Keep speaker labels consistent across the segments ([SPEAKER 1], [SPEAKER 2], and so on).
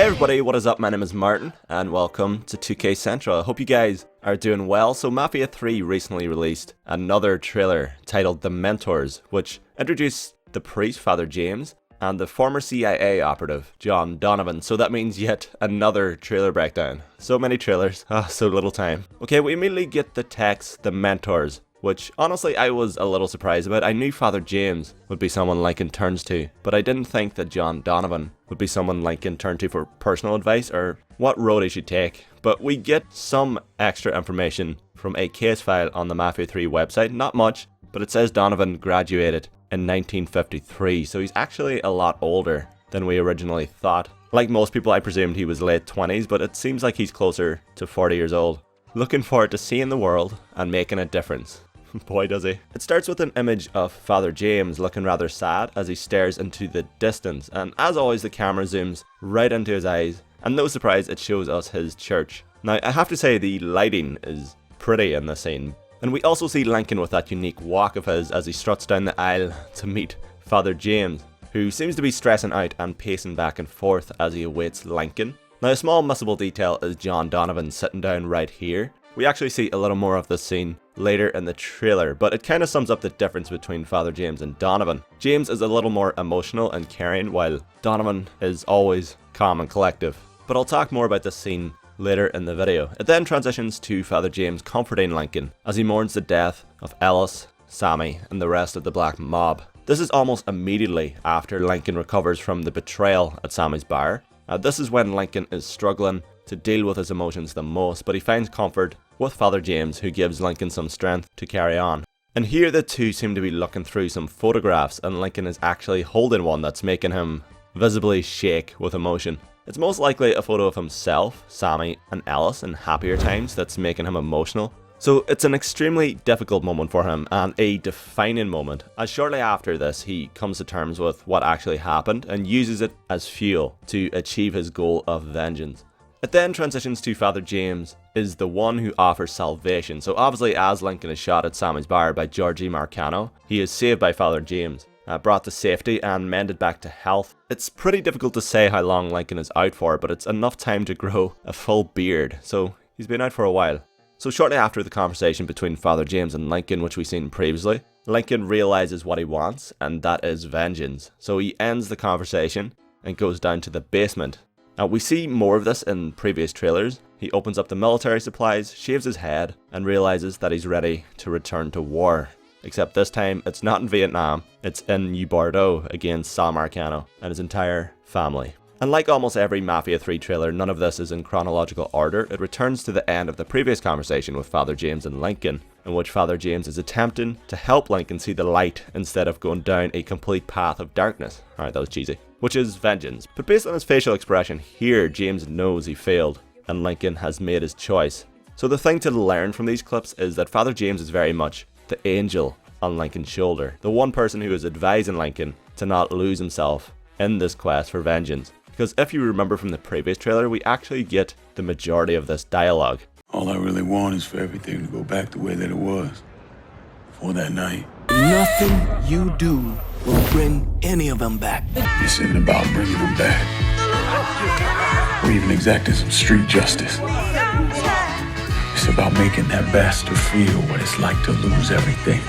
[SPEAKER 1] Hey everybody, what is up? My name is Martin and welcome to 2K Central. I hope you guys are doing well. So Mafia 3 recently released another trailer titled The Mentors, which introduced the priest, Father James, and the former CIA operative, John Donovan. So that means yet another trailer breakdown. So many trailers, so little time. Okay, we immediately get the text, The Mentors, which honestly I was a little surprised about. I knew Father James would be someone Lincoln turns to, but I didn't think that John Donovan would be someone Lincoln turned to for personal advice or what road he should take. But we get some extra information from a case file on the Mafia 3 website, not much, but it says Donovan graduated in 1953, so he's actually a lot older than we originally thought. Like most people, I presumed he was late 20s, but it seems like he's closer to 40 years old. Looking forward to seeing the world and making a difference. Boy does he. It starts with an image of Father James looking rather sad as he stares into the distance, and as always the camera zooms right into his eyes, and no surprise it shows us his church. Now I have to say the lighting is pretty in this scene, and we also see Lincoln with that unique walk of his as he struts down the aisle to meet Father James, who seems to be stressing out and pacing back and forth as he awaits Lincoln. Now a small missable detail is John Donovan sitting down right here. We actually see a little more of this scene later in the trailer, but it kind of sums up the difference between Father James and Donovan. James is a little more emotional and caring, while Donovan is always calm and collective. But I'll talk more about this scene later in the video. It then transitions to Father James comforting Lincoln as he mourns the death of Ellis, Sammy, and the rest of the Black Mob. This is almost immediately after Lincoln recovers from the betrayal at Sammy's bar. This is when Lincoln is struggling to deal with his emotions the most, but he finds comfort with Father James, who gives Lincoln some strength to carry on. And here the two seem to be looking through some photographs, and Lincoln is actually holding one that's making him visibly shake with emotion. It's most likely a photo of himself, Sammy, and Ellis in happier times that's making him emotional. So it's an extremely difficult moment for him and a defining moment, as shortly after this he comes to terms with what actually happened and uses it as fuel to achieve his goal of vengeance. It then transitions to Father James is the one who offers salvation. So obviously as Lincoln is shot at Sammy's bar by Georgie Marcano, he is saved by Father James, brought to safety and mended back to health. It's pretty difficult to say how long Lincoln is out for, but it's enough time to grow a full beard, so he's been out for a while. So shortly after the conversation between Father James and Lincoln, which we've seen previously, Lincoln realizes what he wants, and that is vengeance. So he ends the conversation and goes down to the basement. Now we see more of this in previous trailers. He opens up the military supplies, shaves his head, and realizes that he's ready to return to war. Except this time, it's not in Vietnam, it's in New Bordeaux against Sal Marcano and his entire family. And like almost every Mafia 3 trailer, none of this is in chronological order. It returns to the end of the previous conversation with Father James and Lincoln, in which Father James is attempting to help Lincoln see the light instead of going down a complete path of darkness. Alright, that was cheesy. Which is vengeance. But based on his facial expression here, James knows he failed, and Lincoln has made his choice. So the thing to learn from these clips is that Father James is very much the angel on Lincoln's shoulder, the one person who is advising Lincoln to not lose himself in this quest for vengeance. Because if you remember from the previous trailer, we actually get the majority of this dialogue.
[SPEAKER 2] All I really want is for everything to go back the way that it was before that night.
[SPEAKER 3] Nothing you do will bring any of them back.
[SPEAKER 2] This isn't about bringing them back, or even exacting some street justice. It's about making that bastard feel what it's like to lose everything.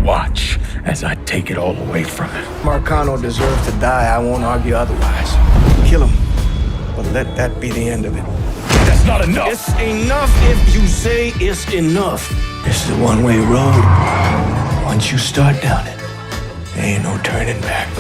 [SPEAKER 2] Watch as I take it all away from him.
[SPEAKER 3] Marcano deserves to die. I won't argue otherwise. Kill him, but let that be the end of it.
[SPEAKER 2] That's not enough!
[SPEAKER 3] It's enough if you say it's enough. It's the one-way road. Once you start down it, there ain't no turning back.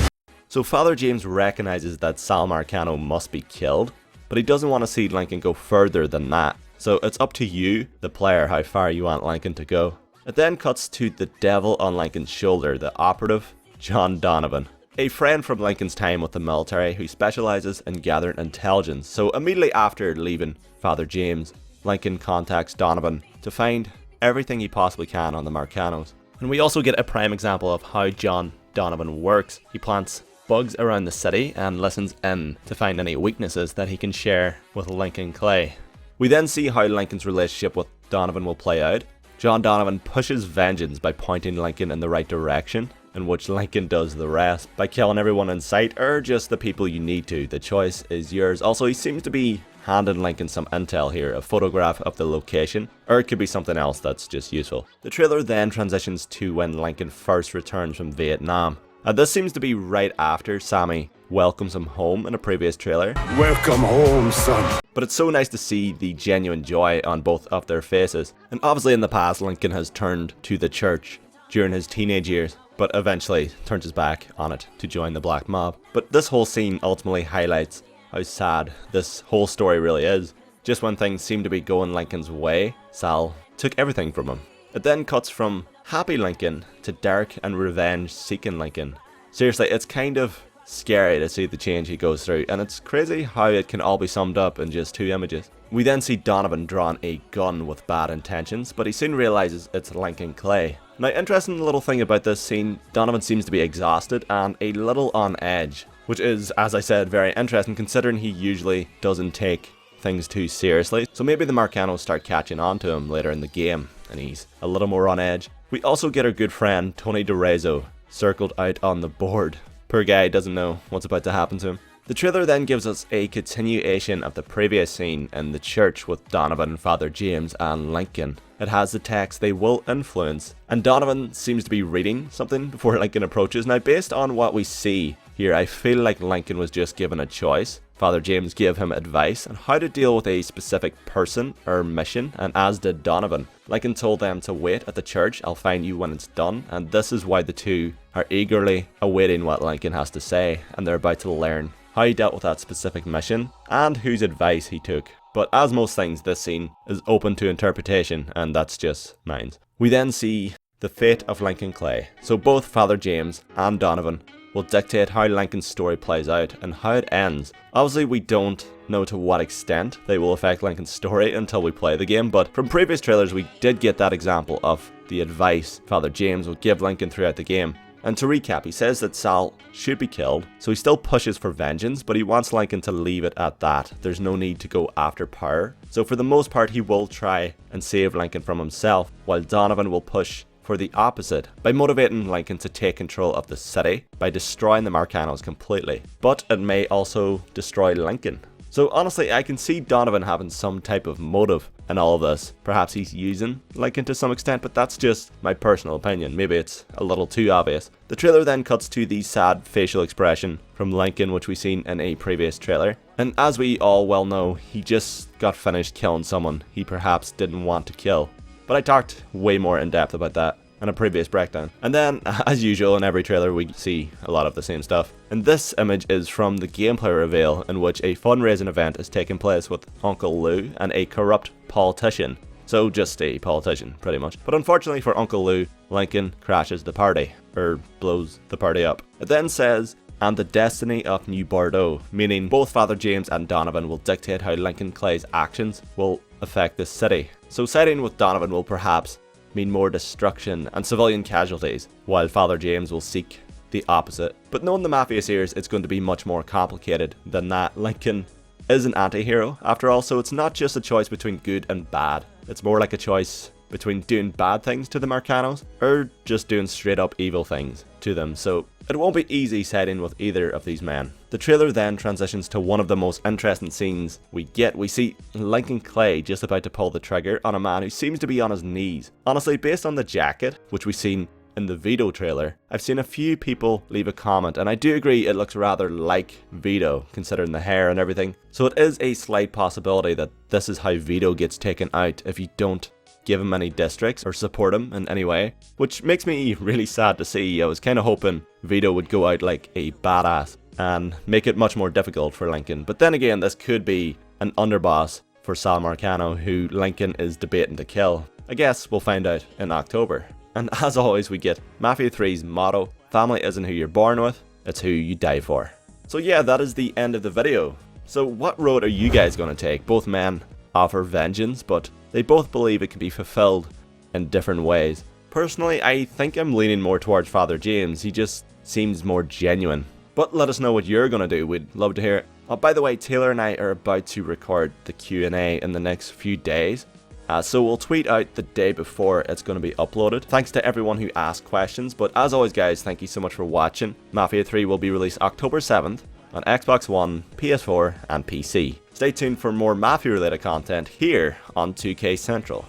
[SPEAKER 1] So Father James recognizes that Sal Marcano must be killed, but he doesn't want to see Lincoln go further than that. So it's up to you, the player, how far you want Lincoln to go. It then cuts to the devil on Lincoln's shoulder, the operative, John Donovan. A friend from Lincoln's time with the military who specializes in gathering intelligence. So immediately after leaving Father James, Lincoln contacts Donovan to find everything he possibly can on the Marcanos. And we also get a prime example of how John Donovan works. He plants bugs around the city and listens in to find any weaknesses that he can share with Lincoln Clay. We then see how Lincoln's relationship with Donovan will play out. John Donovan pushes vengeance by pointing Lincoln in the right direction, in which Lincoln does the rest by killing everyone in sight or just the people you need to. The choice is yours. Also, he seems to be handing Lincoln some intel here, a photograph of the location, or it could be something else that's just useful. The trailer then transitions to when Lincoln first returns from Vietnam. This seems to be right after Sammy welcomes him home in a previous trailer.
[SPEAKER 3] Welcome home, son.
[SPEAKER 1] But it's so nice to see the genuine joy on both of their faces. And obviously in the past, Lincoln has turned to the church during his teenage years, but eventually turns his back on it to join the Black Mob. But this whole scene ultimately highlights how sad this whole story really is. Just when things seem to be going Lincoln's way, Sal took everything from him. It then cuts from happy Lincoln to dark and revenge-seeking Lincoln. Seriously, it's kind of scary to see the change he goes through, and it's crazy how it can all be summed up in just 2 images. We then see Donovan drawing a gun with bad intentions, but he soon realizes it's Lincoln Clay. Now, interesting little thing about this scene, Donovan seems to be exhausted and a little on edge, which is, as I said, very interesting considering he usually doesn't take things too seriously. So maybe the Marcanos start catching on to him later in the game and he's a little more on edge. We also get our good friend Tony DeRezo circled out on the board. Poor guy doesn't know what's about to happen to him. The trailer then gives us a continuation of the previous scene in the church with Donovan, Father James and Lincoln. It has the text, "They will influence," and Donovan seems to be reading something before Lincoln approaches. Now, based on what we see here, I feel like Lincoln was just given a choice. Father James gave him advice on how to deal with a specific person or mission, and as did Donovan. Lincoln told them to wait at the church, "I'll find you when it's done," and this is why the two are eagerly awaiting what Lincoln has to say, and they're about to learn how he dealt with that specific mission and whose advice he took. But as most things, this scene is open to interpretation, and that's just mine. We then see the fate of Lincoln Clay. So both Father James and Donovan will dictate how Lincoln's story plays out and how it ends. Obviously, we don't know to what extent they will affect Lincoln's story until we play the game, but from previous trailers we did get that example of the advice Father James will give Lincoln throughout the game. And to recap, he says that Sal should be killed, so he still pushes for vengeance, but he wants Lincoln to leave it at that. There's no need to go after power. So for the most part, he will try and save Lincoln from himself, while Donovan will push for the opposite by motivating Lincoln to take control of the city by destroying the Marcanos completely. But it may also destroy Lincoln. So honestly, I can see Donovan having some type of motive in all of this. Perhaps he's using Lincoln to some extent, but that's just my personal opinion. Maybe it's a little too obvious. The trailer then cuts to the sad facial expression from Lincoln, which we've seen in a previous trailer. And as we all well know, he just got finished killing someone he perhaps didn't want to kill. But I talked way more in depth about that in a previous breakdown. And then, as usual in every trailer, we see a lot of the same stuff. And this image is from the gameplay reveal in which a fundraising event is taking place with Uncle Lou and a corrupt politician. So just a politician, pretty much. But unfortunately for Uncle Lou, Lincoln crashes the party, or blows the party up. It then says, "and the destiny of New Bordeaux," meaning both Father James and Donovan will dictate how Lincoln Clay's actions will affect the city. So siding with Donovan will perhaps mean more destruction and civilian casualties, while Father James will seek the opposite. But knowing the Mafia series, it's going to be much more complicated than that. Lincoln is an anti-hero after all, so it's not just a choice between good and bad. It's more like a choice between doing bad things to the Marcanos or just doing straight up evil things to them. So it won't be easy siding with either of these men. The trailer then transitions to one of the most interesting scenes we get. We see Lincoln Clay just about to pull the trigger on a man who seems to be on his knees. Honestly, based on the jacket, which we've seen in the Vito trailer, I've seen a few people leave a comment, and I do agree it looks rather like Vito, considering the hair and everything. So it is a slight possibility that this is how Vito gets taken out if you don't give him any districts or support him in any way, which makes me really sad to see. I was kind of hoping Vito would go out like a badass and make it much more difficult for Lincoln. But then again, this could be an underboss for Sal Marcano who Lincoln is debating to kill. I guess we'll find out in October. And as always, we get Mafia 3's motto, "Family isn't who you're born with, it's who you die for." So yeah, that is the end of the video. So what road are you guys going to take? Both men offer vengeance, but they both believe it can be fulfilled in different ways. Personally, I think I'm leaning more towards Father James. He just seems more genuine. But let us know what you're going to do. We'd love to hear it. Oh, by the way, Taylor and I are about to record the Q&A in the next few days. So we'll tweet out the day before it's going to be uploaded. Thanks to everyone who asked questions, but as always guys, thank you so much for watching. Mafia 3 will be released October 7th on Xbox One, PS4 and PC. Stay tuned for more Mafia related content here on 2K Central.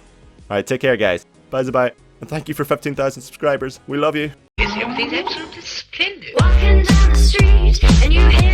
[SPEAKER 1] Alright, take care guys. Bye. And thank you for 15,000 subscribers. We love you.
[SPEAKER 4] Everything's absolutely splendid. Walking down the street and you